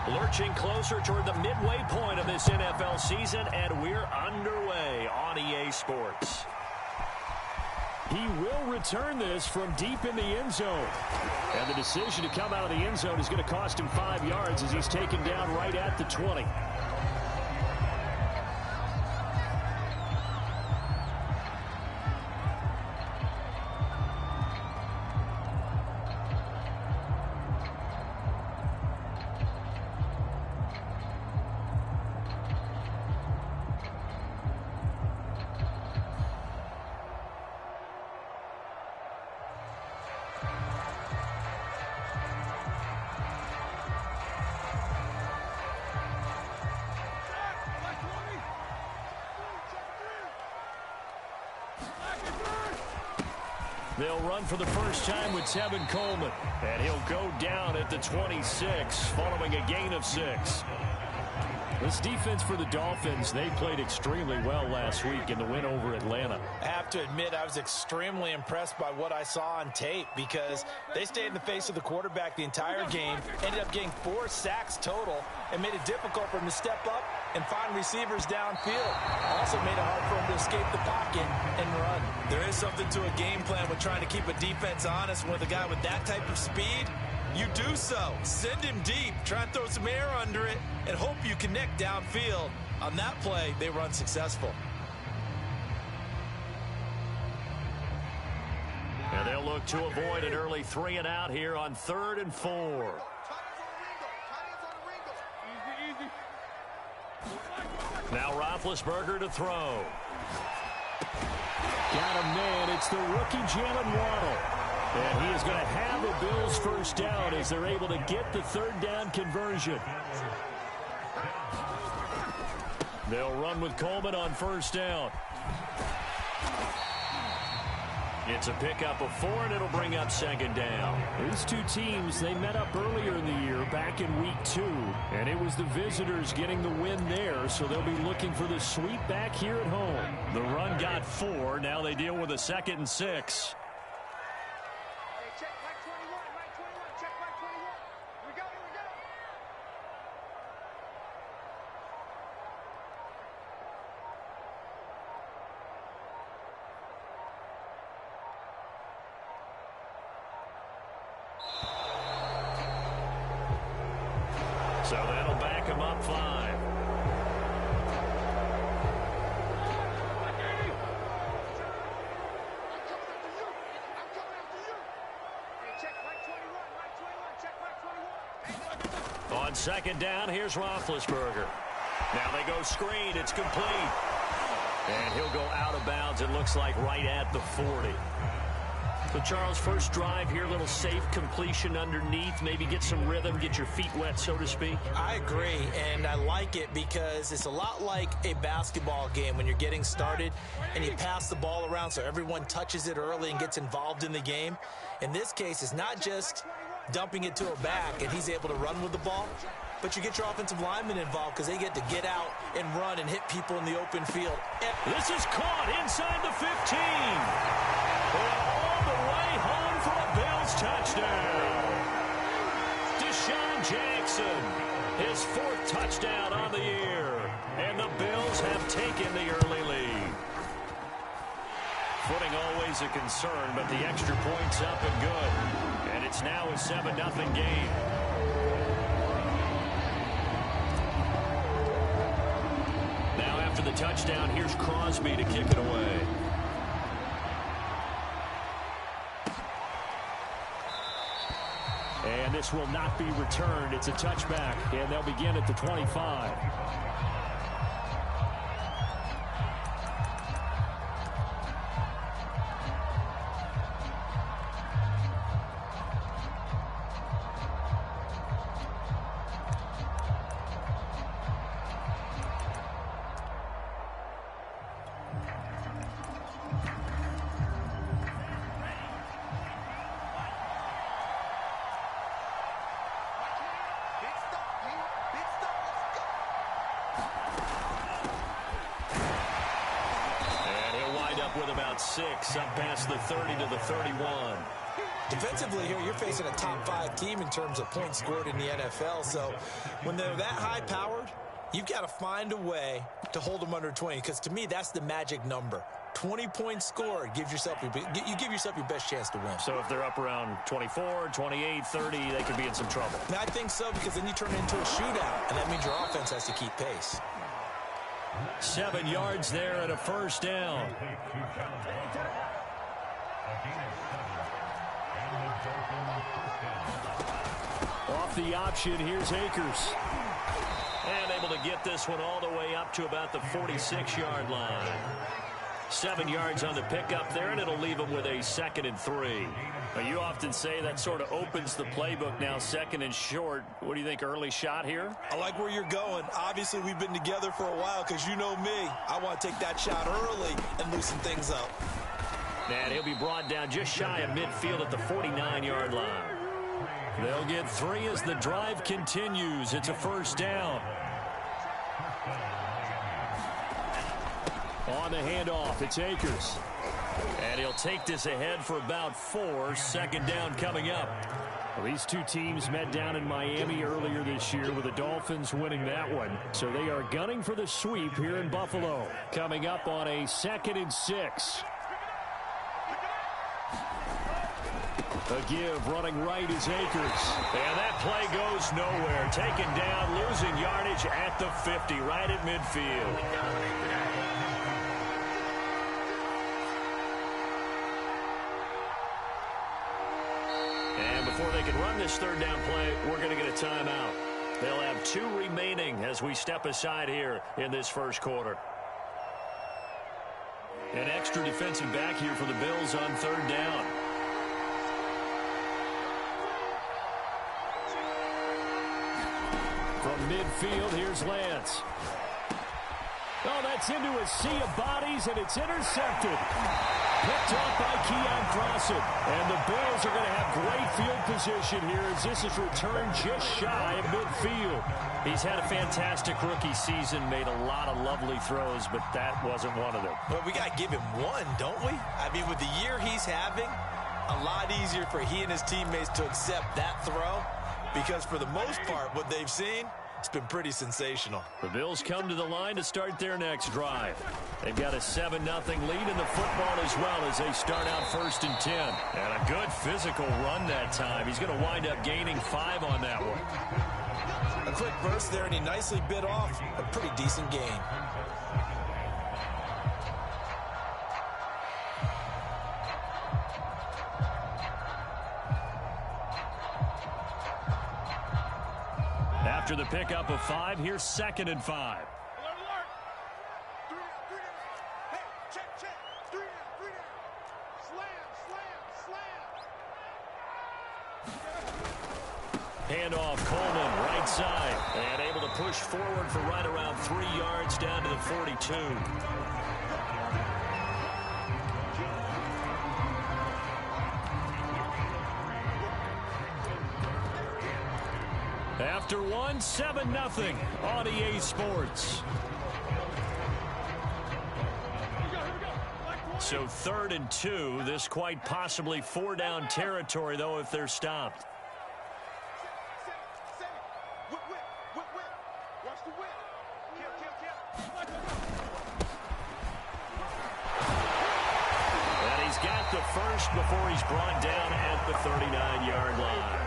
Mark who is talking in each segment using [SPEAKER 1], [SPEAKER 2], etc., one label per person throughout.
[SPEAKER 1] Lurching closer toward the midway point of this NFL season, and we're underway on EA Sports.
[SPEAKER 2] He will return this from deep in the end zone. And the decision to come out of the end zone is going to cost him 5 yards as he's taken down right at the 20. They'll run for the first time with Tevin Coleman. And he'll go down at the 26 following a gain of 6. This defense for the Dolphins, they played extremely well last week in the win over Atlanta.
[SPEAKER 3] I have to admit, I was extremely impressed by what I saw on tape because they stayed in the face of the quarterback the entire game, ended up getting 4 sacks total, and made it difficult for him to step up and find receivers downfield. Also made it hard for him to escape the pocket and run. There is something to a game plan with trying to keep a defense honest with a guy with that type of speed. You do so. Send him deep. Try and throw some air under it and hope you connect downfield. On that play, they were unsuccessful.
[SPEAKER 1] And they'll look to avoid an early 3 and out here on 3rd and 4. Now Roethlisberger to throw.
[SPEAKER 2] Got a man. It's the rookie Jalen Waddle. And he is going to have a Bills first down as they're able to get the 3rd down conversion. They'll run with Coleman on 1st down.
[SPEAKER 1] It's a pickup of 4, and it'll bring up 2nd down.
[SPEAKER 2] These two teams, they met up earlier in the year, back in week 2. And it was the visitors getting the win there, so they'll be looking for the sweep back here at home.
[SPEAKER 1] The run got 4. Now they deal with a 2nd and 6. So that'll back him up 5. On 2nd down, here's Roethlisberger. Now they go screen. It's complete. And he'll go out of bounds, it looks like, right at the 40. So, Charles, first drive here, a little safe completion underneath, maybe get some rhythm, get your feet wet, so to speak.
[SPEAKER 3] I agree, and I like it because it's a lot like a basketball game when you're getting started and you pass the ball around so everyone touches it early and gets involved in the game. In this case, it's not just dumping it to a back and he's able to run with the ball, but you get your offensive linemen involved because they get to get out and run and hit people in the open field.
[SPEAKER 1] This is caught inside the 15. And all the way home for a Bills touchdown. Deshaun Jackson, his 4th touchdown on the year. And the Bills have taken the early lead. Footing always a concern, but the extra point's up and good. And it's now a 7-0 game. Now after the touchdown, here's Crosby to kick it away.
[SPEAKER 2] And this will not be returned. It's a touchback, and they'll begin at the 25.
[SPEAKER 1] With about 6, up past the 30 to the 31.
[SPEAKER 3] Defensively here, you're facing a top 5 team in terms of points scored in the NFL. So when they're that high-powered, you've got to find a way to hold them under 20, because to me, that's the magic number. 20 points scored, you give yourself your best chance to win.
[SPEAKER 2] So if they're up around 24, 28, 30, they could be in some trouble.
[SPEAKER 3] And I think so, because then you turn it into a shootout, and that means your offense has to keep pace.
[SPEAKER 2] 7 yards there and a first down. Off the option, here's Akers.
[SPEAKER 1] And able to get this one all the way up to about the 46-yard line. 7 yards on the pickup there, and it'll leave them with a 2nd and 3.
[SPEAKER 2] Well, you often say that sort of opens the playbook now, 2nd and short. What do you think, early shot here?
[SPEAKER 3] I like where you're going. Obviously, we've been together for a while, because you know me. I want to take that shot early and loosen things up.
[SPEAKER 1] And he'll be brought down just shy of midfield at the 49-yard line.
[SPEAKER 2] They'll get 3 as the drive continues. It's a first down. On the handoff, it's Akers.
[SPEAKER 1] And he'll take this ahead for about 4. 2nd down coming up.
[SPEAKER 2] Well, these two teams met down in Miami earlier this year, with the Dolphins winning that one. So they are gunning for the sweep here in Buffalo. Coming up on a 2nd and 6. A give, running right is Akers.
[SPEAKER 1] And that play goes nowhere. Taken down, losing yardage at the 50, right at midfield. And before they can run this 3rd down play, we're going to get a timeout. They'll have 2 remaining as we step aside here in this first quarter.
[SPEAKER 2] An extra defensive back here for the Bills on 3rd down. From midfield, here's Lance. Oh, that's into a sea of bodies, and it's intercepted. Picked off by Keon Crossen. And the Bills are going to have great field position here as this is returned just shy of midfield.
[SPEAKER 1] He's had a fantastic rookie season, made a lot of lovely throws, but that wasn't one of them.
[SPEAKER 3] Well, we got to give him one, don't we? I mean, with the year he's having, a lot easier for he and his teammates to accept that throw, because for the most part, what they've seen, it's been pretty sensational.
[SPEAKER 2] The Bills come to the line to start their next drive. They've got a 7-0 lead in the football as well as they start out 1st and 10.
[SPEAKER 1] And a good physical run that time. He's going to wind up gaining 5 on that one.
[SPEAKER 3] A quick burst there, and he nicely bit off a pretty decent gain.
[SPEAKER 2] After the pickup of 5, here's 2nd and 5. Handoff, Coleman, right side.
[SPEAKER 1] And able to push forward for right around 3 yards down to the 42.
[SPEAKER 2] After 1, 7-0 on EA Sports.
[SPEAKER 1] So 3rd and 2. This quite possibly 4-down territory, though, if they're stopped. And he's got the first before he's brought down at the 39-yard line.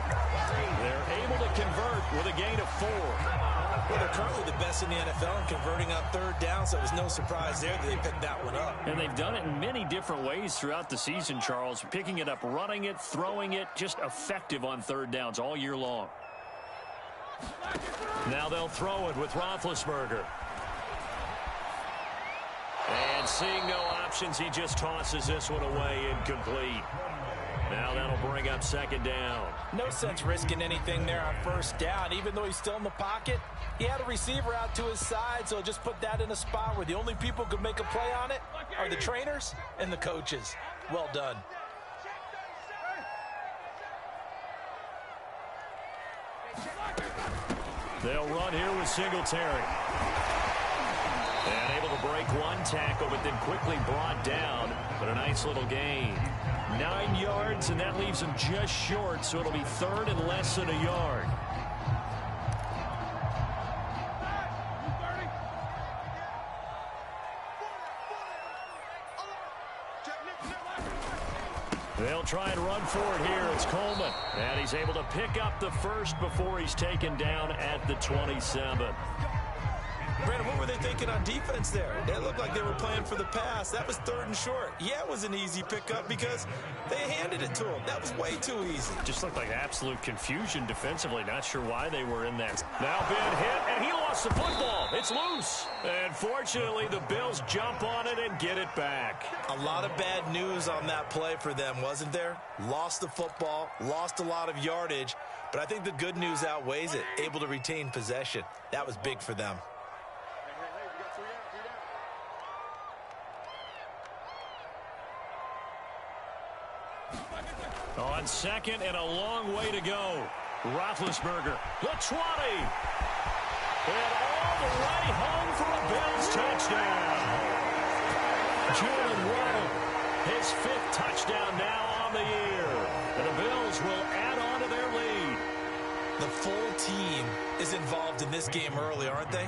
[SPEAKER 2] They're able to convert with a gain of 4.
[SPEAKER 3] Well, they're currently the best in the NFL in converting on 3rd down, so it was no surprise there that they picked that one up.
[SPEAKER 2] And they've done it in many different ways throughout the season, Charles. Picking it up, running it, throwing it, just effective on 3rd downs all year long.
[SPEAKER 1] Now they'll throw it with Roethlisberger. And seeing no options, he just tosses this one away incomplete. Now that'll bring up 2nd down.
[SPEAKER 3] No sense risking anything there on 1st down. Even though he's still in the pocket, he had a receiver out to his side, so just put that in a spot where the only people who could make a play on it are the trainers and the coaches. Well done.
[SPEAKER 2] They'll run here with Singletary.
[SPEAKER 1] And able to break one tackle, but then quickly brought down. But a nice little gain. 9 yards, and that leaves him just short, so it'll be third and less than a yard. They'll try and run for it here. It's Coleman. And he's able to pick up the first before he's taken down at the 27.
[SPEAKER 3] Brandon, what were they thinking on defense there? They looked like they were playing for the pass. That was third and short. Yeah, it was an easy pickup because they handed it to him. That was way too easy.
[SPEAKER 1] Just looked like absolute confusion defensively. Not sure why they were in that. Now been hit, and he lost the football. It's loose. And fortunately, the Bills jump on it and get it back.
[SPEAKER 3] A lot of bad news on that play for them, wasn't there? Lost the football, lost a lot of yardage, but I think the good news outweighs it. Able to retain possession. That was big for them.
[SPEAKER 1] On second and a long way to go. Roethlisberger, the 20. And all the way home for a Bills touchdown. Jalen Waddle, his 5th touchdown now on the year. And the Bills will add on to their lead.
[SPEAKER 3] The full team is involved in this game early, aren't they?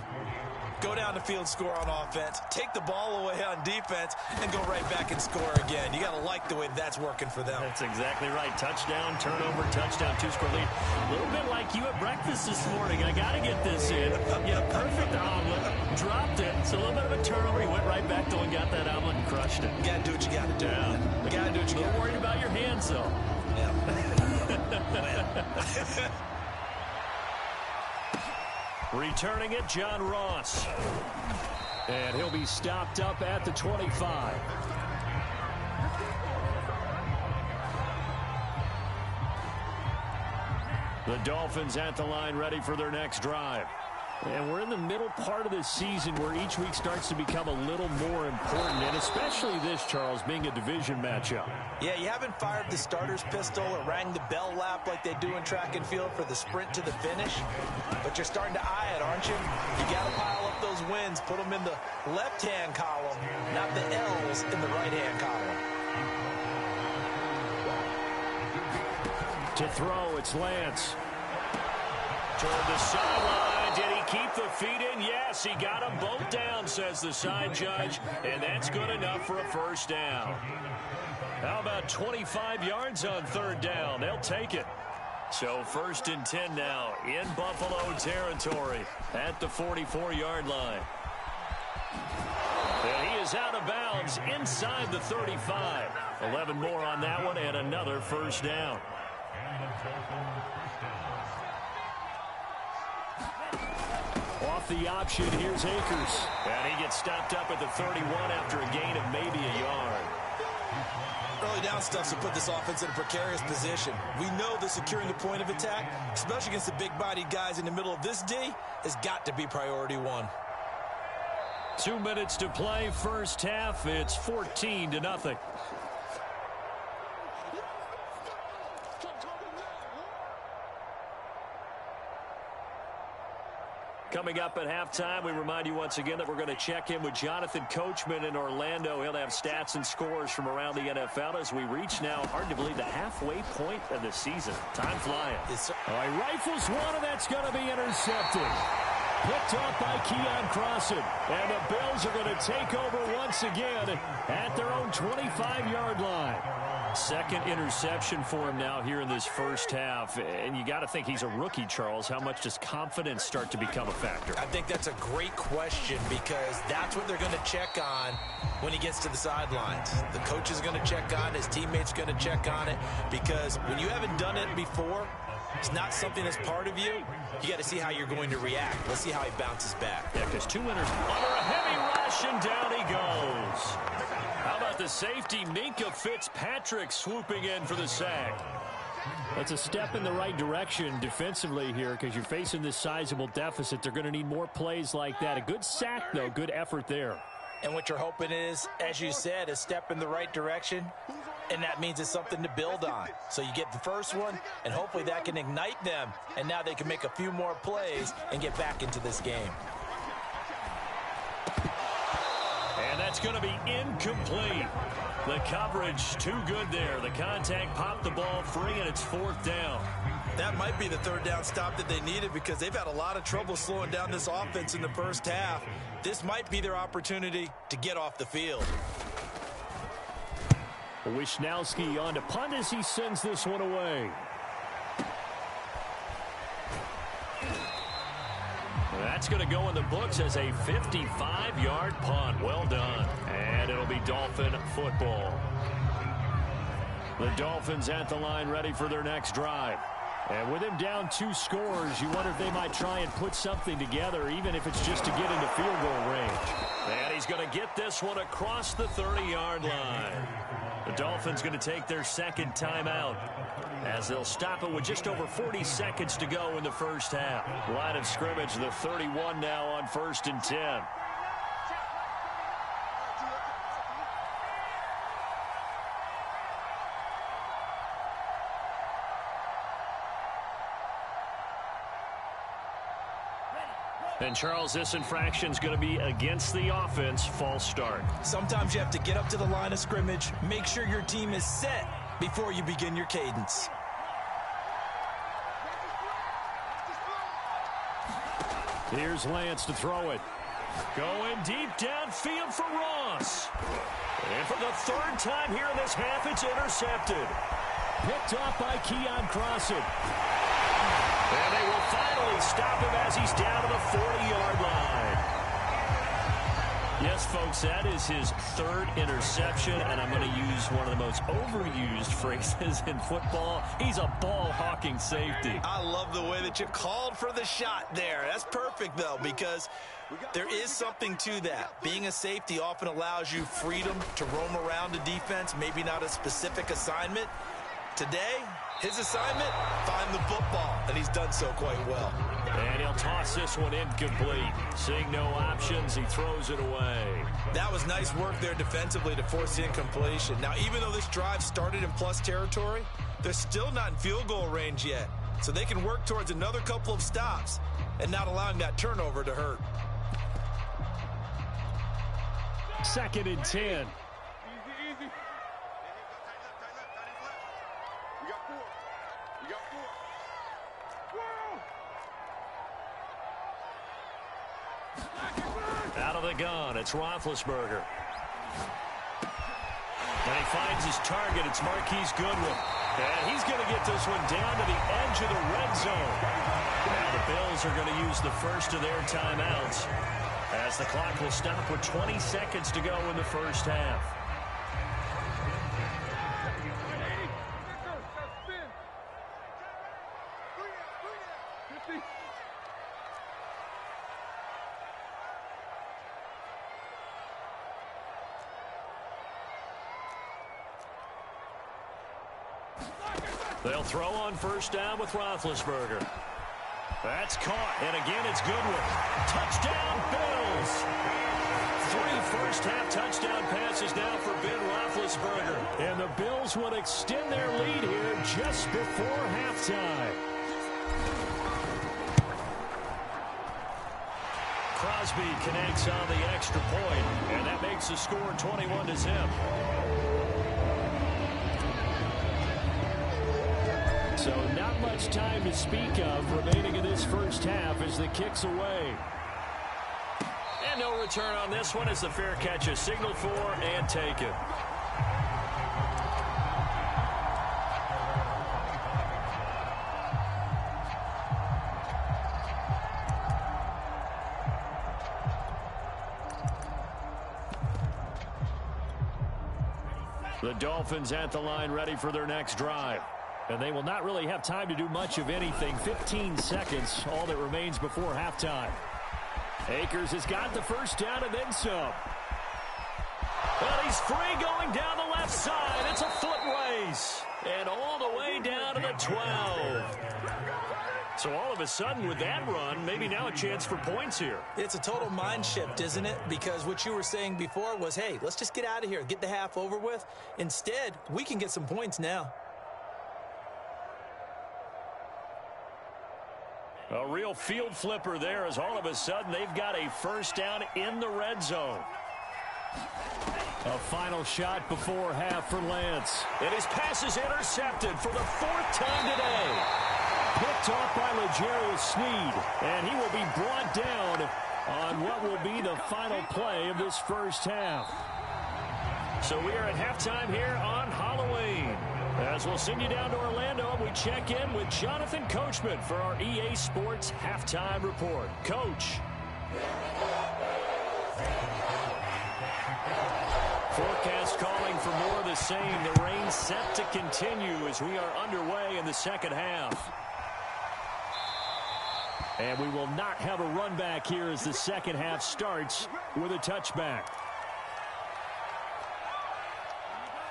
[SPEAKER 3] Go down the field, score on offense, take the ball away on defense, and go right back and score again. You got to like the way that's working for them.
[SPEAKER 1] That's exactly right. Touchdown, turnover, touchdown, 2-score lead. A little bit like you at breakfast this morning. I got to get this in. You had a perfect omelet, dropped it. It's a little bit of a turnover. He went right back to and got that omelet and crushed it.
[SPEAKER 3] You got to do what you got to do.
[SPEAKER 1] Yeah.
[SPEAKER 3] You got to do what you got to do.
[SPEAKER 1] A little worried about your hands, though.
[SPEAKER 3] Yeah.
[SPEAKER 1] Returning it, John Ross. And he'll be stopped up at the 25. The Dolphins at the line, ready for their next drive. And we're in the middle part of this season where each week starts to become a little more important, and especially this, Charles, being a division matchup.
[SPEAKER 3] Yeah, you haven't fired the starter's pistol or rang the bell lap like they do in track and field for the sprint to the finish, but you're starting to eye it, aren't you? You got to pile up those wins, put them in the left-hand column, not the L's in the right-hand column.
[SPEAKER 1] To throw, it's Lance. Toward the sideline. Did he keep the feet in? Yes, he got them both down, says the side judge, and that's good enough for a first down. How about 25 yards on third down? They'll take it. So 1st and 10 now in Buffalo territory at the 44-yard line. And he is out of bounds inside the 35. 11 more on that one and another first down. Off the option, here's Akers. And he gets stopped up at the 31 after a gain of maybe a yard.
[SPEAKER 3] Early down stuff to put this offense in a precarious position. We know that securing the point of attack, especially against the big-bodied guys in the middle of this D, has got to be priority one.
[SPEAKER 1] 2 minutes to play, first half. It's 14-0. Coming up at halftime, we remind you once again that we're going to check in with Jonathan Coachman in Orlando. He'll have stats and scores from around the NFL as we reach now, hard to believe, the halfway point of the season. Time flying. All right, rifles one, and that's going to be intercepted. Picked off by Keon Crossan. And the Bills are going to take over once again at their own 25-yard line. Second interception for him now here in this first half. And you got to think he's a rookie, Charles. How much does confidence start to become a factor?
[SPEAKER 3] I think that's a great question because that's what they're going to check on when he gets to the sidelines. The coach is going to check on it. His teammates going to check on it because when you haven't done it before, it's not something that's part of you. You got to see how you're going to react. Let's see how he bounces back.
[SPEAKER 1] Yeah, because 2 winners under a heavy rush, and down he goes. How about the safety, Minka Fitzpatrick, swooping in for the sack? That's a step in the right direction defensively here because you're facing this sizable deficit. They're going to need more plays like that. A good sack, though. Good effort there.
[SPEAKER 3] And what you're hoping is, as you said, a step in the right direction. And that means it's something to build on. So you get the first one, and hopefully that can ignite them. And now they can make a few more plays and get back into this game.
[SPEAKER 2] And that's going to be incomplete. The coverage too good there. The contact popped the ball free, and it's 4th down.
[SPEAKER 3] That might be the 3rd down stop that they needed because they've had a lot of trouble slowing down this offense in the first half. This might be their opportunity to get off the field.
[SPEAKER 2] Wisnowski on to punt as he sends this one away. That's going to go in the books as a 55-yard punt. Well done. And it'll be Dolphin football. The Dolphins at the line ready for their next drive. And with him down 2 scores, you wonder if they might try and put something together, even if it's just to get into field goal range. And he's going to get this one across the 30-yard line. The Dolphins going to take their 2nd timeout as they'll stop it with just over 40 seconds to go in the first half. Line of scrimmage, the 31 now on 1st and 10. And, Charles, this infraction's going to be against the offense. False start.
[SPEAKER 3] Sometimes you have to get up to the line of scrimmage, make sure your team is set before you begin your cadence.
[SPEAKER 2] Here's Lance to throw it. Going deep downfield for Ross. And for the 3rd time here in this half, it's intercepted. Picked off by Keon Crossen. And they will finally stop him as he's down to the 40-yard line. Yes, folks, that is his 3rd interception, and I'm going to use one of the most overused phrases in football. He's a ball-hawking safety.
[SPEAKER 3] I love the way that you called for the shot there. That's perfect, though, because there is something to that. Being a safety often allows you freedom to roam around a defense, maybe not a specific assignment. Today, his assignment, find the football, and he's done so quite well.
[SPEAKER 2] And he'll toss this one incomplete. Seeing no options, he throws it away.
[SPEAKER 3] That was nice work there defensively to force the incompletion. Now, even though this drive started in plus territory, they're still not in field goal range yet. So they can work towards another couple of stops and not allowing that turnover to hurt.
[SPEAKER 2] 2nd and 10. Out of the gun, it's Roethlisberger. And he finds his target. It's Marquise Goodwin. And he's going to get this one down to the edge of the red zone. Now the Bills are going to use the first of their timeouts as the clock will stop with 20 seconds to go in the first half. They'll throw on 1st down with Roethlisberger. That's caught, and again it's Goodwin. Touchdown, Bills! 3 first-half touchdown passes now for Ben Roethlisberger. And the Bills would extend their lead here just before halftime. Crosby connects on the extra point, and that makes the score 21-0. So not much time to speak of remaining in this first half as the kick's away. And no return on this one as the fair catch is signaled for and taken. The Dolphins at the line ready for their next drive. And they will not really have time to do much of anything. 15 seconds, all that remains before halftime. Akers has got the first down and then some. Well, he's free going down the left side. It's a foot race. And all the way down to the 12. So all of a sudden with that run, maybe now a chance for points here.
[SPEAKER 3] It's a total mind shift, isn't it? Because what you were saying before was, hey, let's just get out of here, get the half over with. Instead, we can get some points now.
[SPEAKER 2] A real field flipper there as all of a sudden they've got a first down in the red zone. A final shot before half for Lance.
[SPEAKER 1] And his pass is intercepted for the 4th time today.
[SPEAKER 2] Picked off by L'Jarius Sneed, and he will be brought down on what will be the final play of this first half.
[SPEAKER 1] So we are at halftime here on Halloween. As we'll send you down to Orlando, we check in with Jonathan Coachman for our EA Sports Halftime Report. Coach.
[SPEAKER 2] Forecast calling for more of the same. The rain set to continue as we are underway in the second half. And we will not have a run back here as the second half starts with a touchback.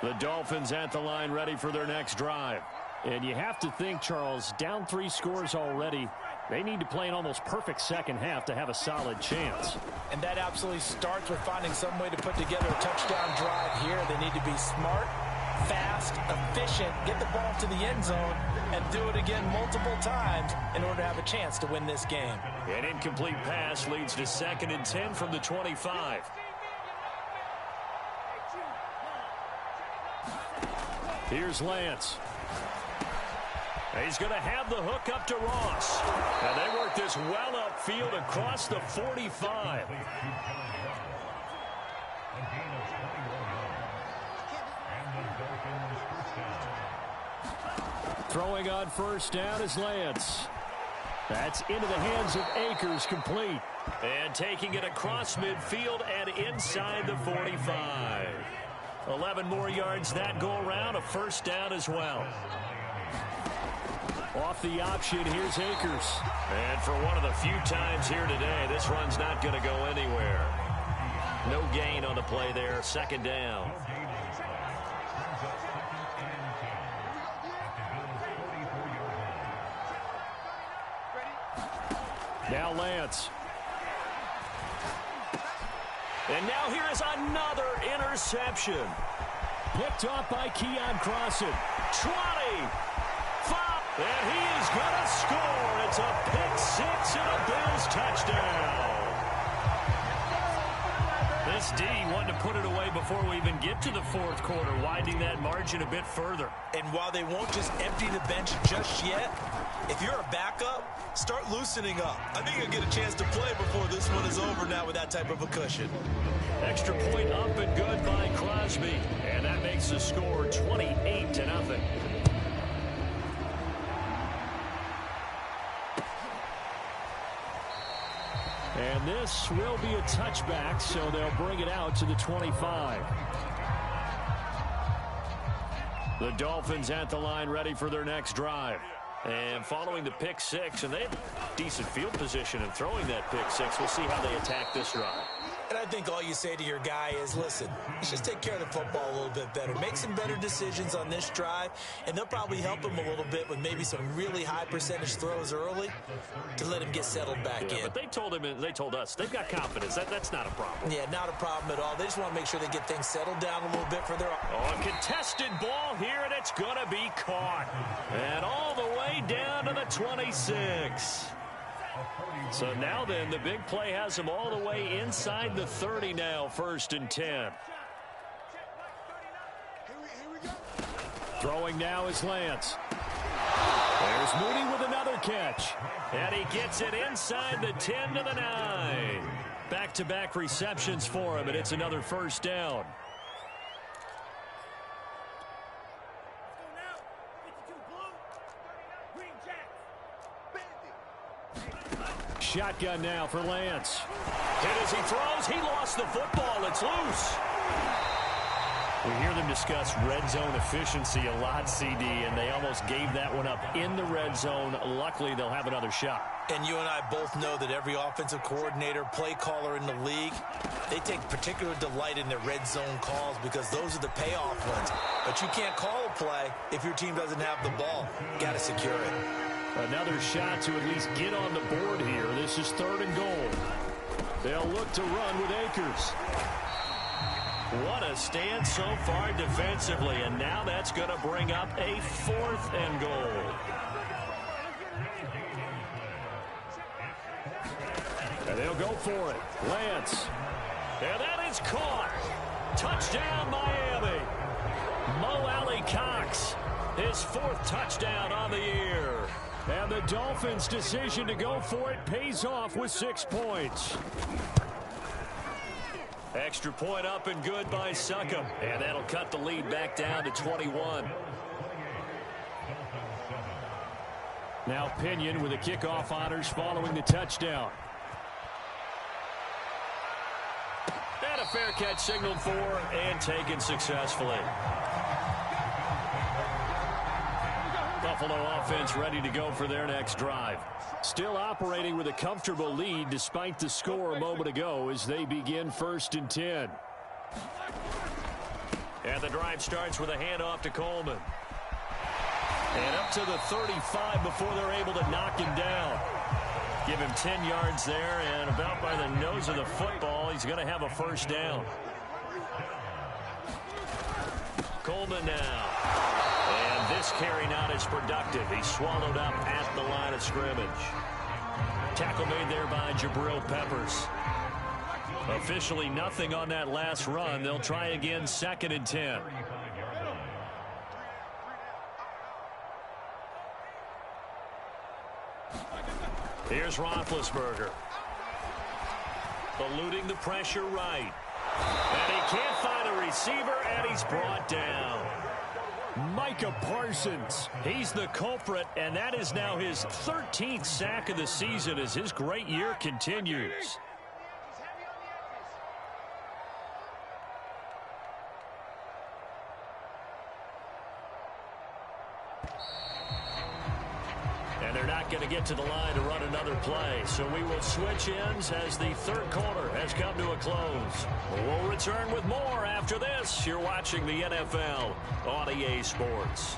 [SPEAKER 2] The Dolphins at the line ready for their next drive. And you have to think, Charles, down 3 scores already. They need to play an almost perfect second half to have a solid chance.
[SPEAKER 3] And that absolutely starts with finding some way to put together a touchdown drive here. They need to be smart, fast, efficient, get the ball to the end zone, and do it again multiple times in order to have a chance to win this game.
[SPEAKER 2] An incomplete pass leads to 2nd and 10 from the 25. Here's Lance. He's going to have the hook up to Ross. And they work this well upfield across the 45. Throwing on first down is Lance. That's into the hands of Akers, complete.
[SPEAKER 1] And taking it across midfield and inside the 45. 11 more yards that go around, a first down as well.
[SPEAKER 2] Off the option, here's Akers.
[SPEAKER 1] And for one of the few times here today, this run's not going to go anywhere. No gain on the play there, 2nd down.
[SPEAKER 2] Now Lance.
[SPEAKER 1] And now here is another interception.
[SPEAKER 2] Picked off by Keon Crossan.
[SPEAKER 1] 20. 5. And he is going to score. It's a pick 6 and a Bills touchdown. This D wanted to put it away before we even get to the 4th quarter, widening that margin a bit further.
[SPEAKER 3] And while they won't just empty the bench just yet, if you're a backup, start loosening up. I think you'll get a chance to play before this one is over now with that type of a cushion.
[SPEAKER 1] Extra point up and good by Crosby. And that makes the score 28-0.
[SPEAKER 2] And this will be a touchback, so they'll bring it out to the 25. The Dolphins at the line ready for their next drive.
[SPEAKER 1] And following the pick 6, and they have decent field position in throwing that pick 6. We'll see how they attack this drive.
[SPEAKER 3] And I think all you say to your guy is, listen, let's just take care of the football a little bit better. Make some better decisions on this drive, and they'll probably help him a little bit with maybe some really high percentage throws early to let him get settled back in.
[SPEAKER 1] But they told him, and they told us, they've got confidence. That's not a problem.
[SPEAKER 3] Yeah, not a problem at all. They just want to make sure they get things settled down a little bit for their...
[SPEAKER 1] Oh, a contested ball here, and it's going to be caught. And all the way down to the 26. So now then, the big play has them all the way inside the 30 now, 1st and 10.
[SPEAKER 2] Throwing now is Lance. There's Mooney with another catch.
[SPEAKER 1] And he gets it inside the 10 to the 9.
[SPEAKER 2] Back-to-back receptions for him, and it's another first down. Shotgun now for Lance.
[SPEAKER 1] Hit as he throws. He lost the football. It's loose.
[SPEAKER 2] We hear them discuss red zone efficiency a lot, CD, and they almost gave that one up in the red zone. Luckily, they'll have another shot.
[SPEAKER 3] And you and I both know that every offensive coordinator, play caller in the league, they take particular delight in their red zone calls because those are the payoff ones. But you can't call a play if your team doesn't have the ball. Got to secure it.
[SPEAKER 2] Another shot to at least get on the board here. This is 3rd and goal. They'll look to run with Akers.
[SPEAKER 1] What a stand so far defensively, and now that's going to bring up a 4th and goal.
[SPEAKER 2] And they'll go for it. Lance. And that is caught. Touchdown, Miami. Mo Alley-Cox, his 4th touchdown on the year. And the Dolphins' decision to go for it pays off with 6 points. Extra point up and good by Succop. And that'll cut the lead back down to 21. Now Pinion with the kickoff honors following the touchdown. And a fair catch signaled for and taken successfully. Buffalo offense ready to go for their next drive. Still operating with a comfortable lead despite the score a moment ago as they begin 1st and 10. And the drive starts with a handoff to Coleman. And up to the 35 before they're able to knock him down. Give him 10 yards there, and about by the nose of the football, he's going to have a 1st down. Coleman now. And this carry not as productive. He's swallowed up at the line of scrimmage. Tackle made there by Jabril Peppers. Officially nothing on that last run. They'll try again 2nd and 10. Here's Roethlisberger. Eluding the pressure right. And he can't find a receiver, and he's brought down. Micah Parsons, he's the culprit, and that is now his 13th sack of the season as his great year continues. And they're not going to get to the line to run another play. So we will switch ends as the 3rd quarter has come to a close. We'll return with more after this. You're watching the NFL on EA Sports.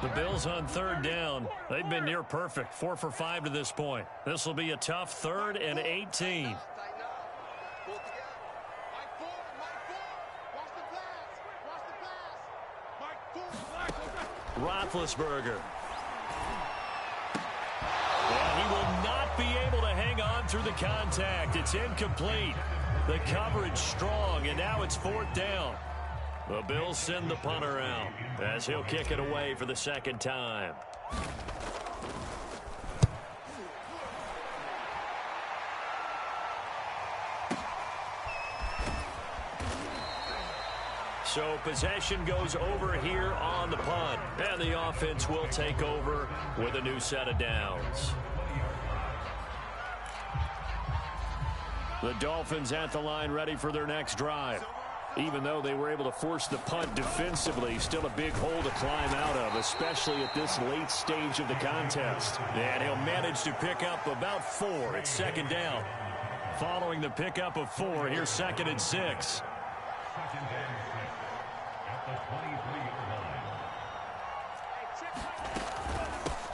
[SPEAKER 2] The Bills on 3rd down. They've been near perfect. 4 for 5 to this point. This will be a tough 3rd and 18. Roethlisberger. And he will not be able to hang on through the contact. It's incomplete. The coverage strong, and now it's 4th down. The Bills send the punter out as he'll kick it away for the 2nd time. So possession goes over here on the punt. And the offense will take over with a new set of downs. The Dolphins at the line ready for their next drive. Even though they were able to force the punt defensively, still a big hole to climb out of, especially at this late stage of the contest. And he'll manage to pick up about 4. It's 2nd down. Following the pickup of 4, here's 2nd and 6.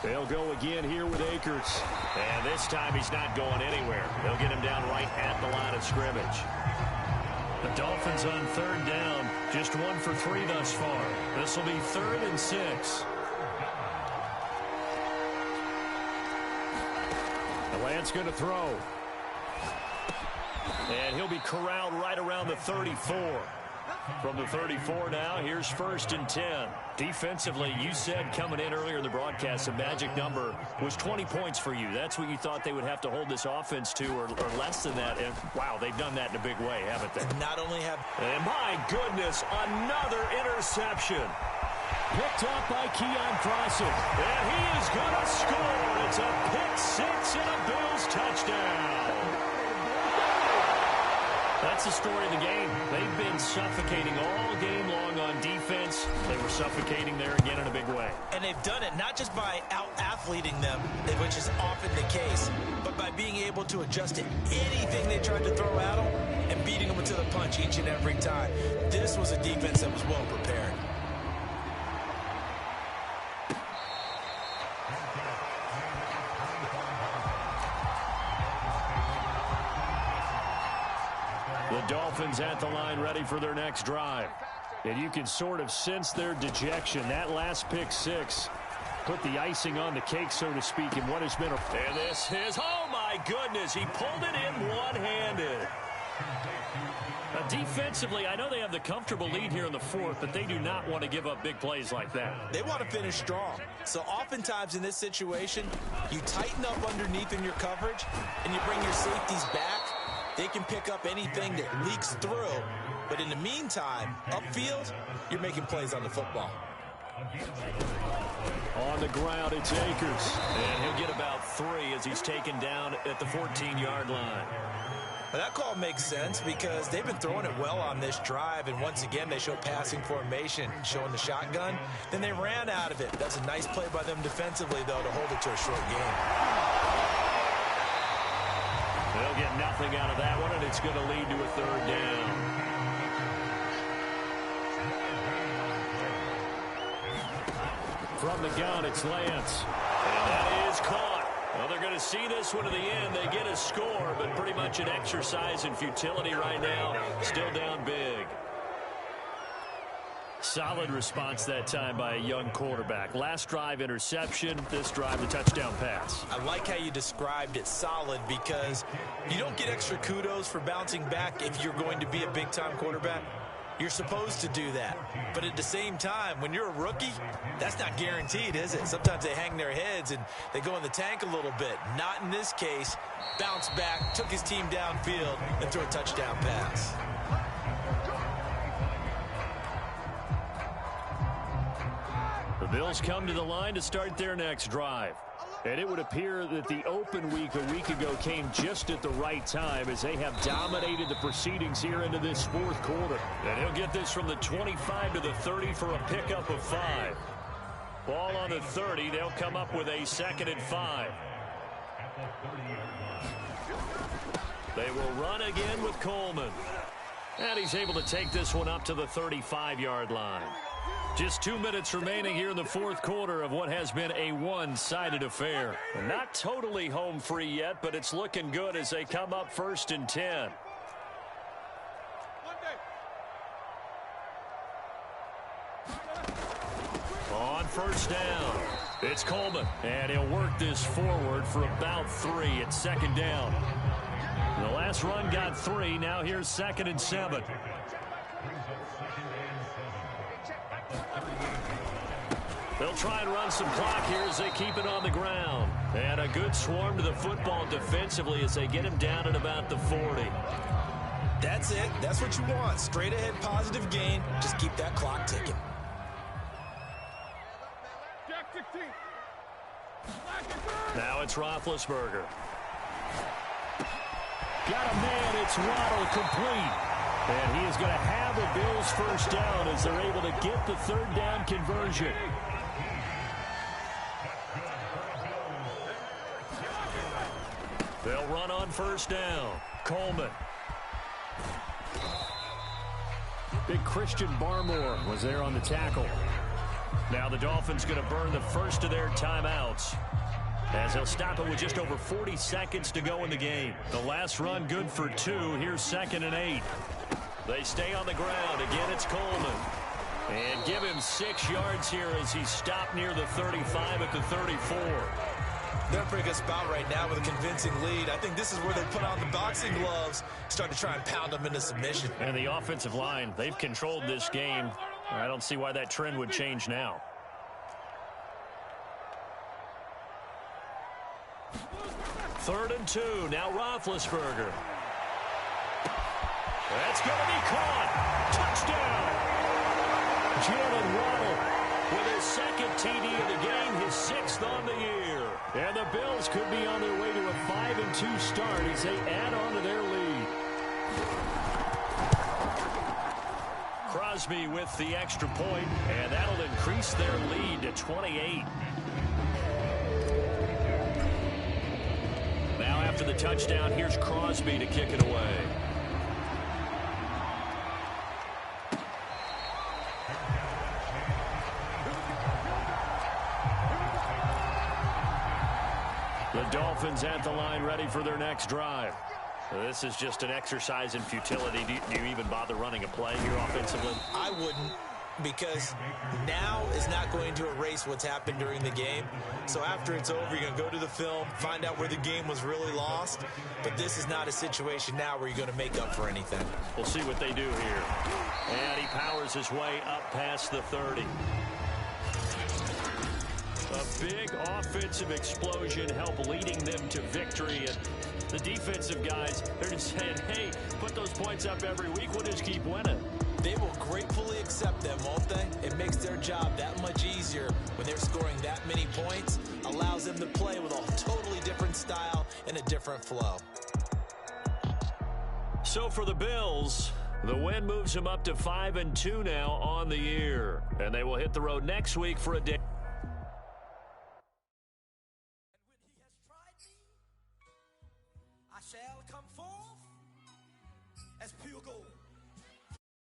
[SPEAKER 2] They'll go again here with Akers. And this time he's not going anywhere. They'll get him down right at the line of scrimmage. The Dolphins on 3rd down. Just 1 for 3 thus far. This will be 3rd and 6. The Lance going to throw. And he'll be corralled right around the 34. From the 34 now, here's 1st and 10. Defensively, you said coming in earlier in the broadcast, the magic number was 20 points for you. That's what you thought they would have to hold this offense to, or less than that. And, wow, they've done that in a big way, haven't they?
[SPEAKER 3] Not only have...
[SPEAKER 2] And, my goodness, another interception. Picked up by Keon Crossen. And he is going to score. It's a pick-6 and a Bills touchdown. That's the story of the game. They've been suffocating all game long on defense. They were suffocating there again in a big way.
[SPEAKER 3] And they've done it not just by out-athleting them, which is often the case, but by being able to adjust to anything they tried to throw at them and beating them to the punch each and every time. This was a defense that was well prepared.
[SPEAKER 2] The Dolphins at the line ready for their next drive. And you can sort of sense their dejection. That last pick-6 put the icing on the cake, so to speak, in what has been a... And this is, oh my
[SPEAKER 1] my goodness, he pulled it in one-handed. Now, defensively, I know they have the comfortable lead here in the fourth, but they do not want to give up big plays like that.
[SPEAKER 3] They want to finish strong. So oftentimes in this situation, you tighten up underneath in your coverage, and you bring your safeties back. They can pick up anything that leaks through. But in the meantime, upfield, you're making plays on the football.
[SPEAKER 2] On the ground, it's Akers.
[SPEAKER 1] And he'll get about 3 as he's taken down at the 14-yard line.
[SPEAKER 3] Well, that call makes sense because they've been throwing it well on this drive, and once again, they show passing formation, showing the shotgun. Then they ran out of it. That's a nice play by them defensively, though, to hold it to a short game.
[SPEAKER 1] They'll get nothing out of that one, and it's going to lead to a third down.
[SPEAKER 2] From the gun, it's Lance.
[SPEAKER 1] And that is caught. Well, they're going to see this one to the end. They get a score, but pretty much an exercise in futility right now. Still down big.
[SPEAKER 2] Solid response that time by a young quarterback. Last drive, interception. This drive, the touchdown pass.
[SPEAKER 3] I like how you described it, solid, because you don't get extra kudos for bouncing back if you're going to be a big-time quarterback. You're supposed to do that. But at the same time, when you're a rookie, that's not guaranteed, is it? Sometimes they hang their heads and they go in the tank a little bit. Not in this case. Bounced back, took his team downfield, and threw a touchdown pass.
[SPEAKER 2] The Bills come to the line to start their next drive. And it would appear that the open week a week ago came just at the right time as they have dominated the proceedings here into this fourth quarter.
[SPEAKER 1] And he'll get this from the 25 to the 30 for a pickup of 5. Ball on the 30. They'll come up with a 2nd and 5. They will run again with Coleman. And he's able to take this one up to the 35-yard line. Just 2 minutes remaining here in the fourth quarter of what has been a one-sided affair. Not totally home free yet, but it's looking good as they come up 1st and 10. On 1st down, it's Coleman, and he'll work this forward for about 3 at 2nd down. The last run got 3. Now here's 2nd and 7. They'll try and run some clock here as they keep it on the ground. And a good swarm to the football defensively as they get him down at about the 40.
[SPEAKER 3] That's it. That's what you want. Straight ahead positive gain. Just keep that clock ticking.
[SPEAKER 1] Now it's Roethlisberger.
[SPEAKER 2] Got a man. It's Waddle complete. And he is going to have the Bills' first down as they're able to get the 3rd down conversion.
[SPEAKER 1] They'll run on 1st down. Coleman.
[SPEAKER 2] Big Christian Barmore was there on the tackle.
[SPEAKER 1] Now the Dolphins going to burn the first of their timeouts as they'll stop it with just over 40 seconds to go in the game. The last run good for 2. Here's 2nd and 8. They stay on the ground. Again, it's Coleman. And give him 6 yards here as he's stopped near the 35 at the 34.
[SPEAKER 3] They're in a pretty good spot right now with a convincing lead. I think this is where they put on the boxing gloves, start to try and pound them into submission.
[SPEAKER 1] And the offensive line, they've controlled this game. I don't see why that trend would change now. Third and 2. Now Roethlisberger. That's going to be caught. Touchdown. Jalen Waddle with his 2nd TD of the game, his 6th on the year.
[SPEAKER 2] And the Bills could be on their way to a 5-2 start as they add on to their lead.
[SPEAKER 1] Crosby with the extra point, and that'll increase their lead to 28. Now after the touchdown, here's Crosby to kick it away. The Dolphins at the line ready for their next drive. This is just an exercise in futility. Do you even bother running a play here offensively?
[SPEAKER 3] I wouldn't. because now is not going to erase what's happened during the game. So after it's over, you're going to go to the film, find out where the game was really lost. But this is not a situation now where you're going to make up for anything.
[SPEAKER 1] We'll see what they do here. And he powers his way up past the 30. A big offensive explosion helped leading them to victory. And the defensive guys, they're just saying, hey, put those points up every week. We'll just keep winning.
[SPEAKER 3] They will gratefully accept them, won't they? It makes their job that much easier when they're scoring that many points. Allows them to play with a totally different style and a different flow.
[SPEAKER 1] So for the Bills, the win moves them up to 5-2 now on the year. And they will hit the road next week for a day.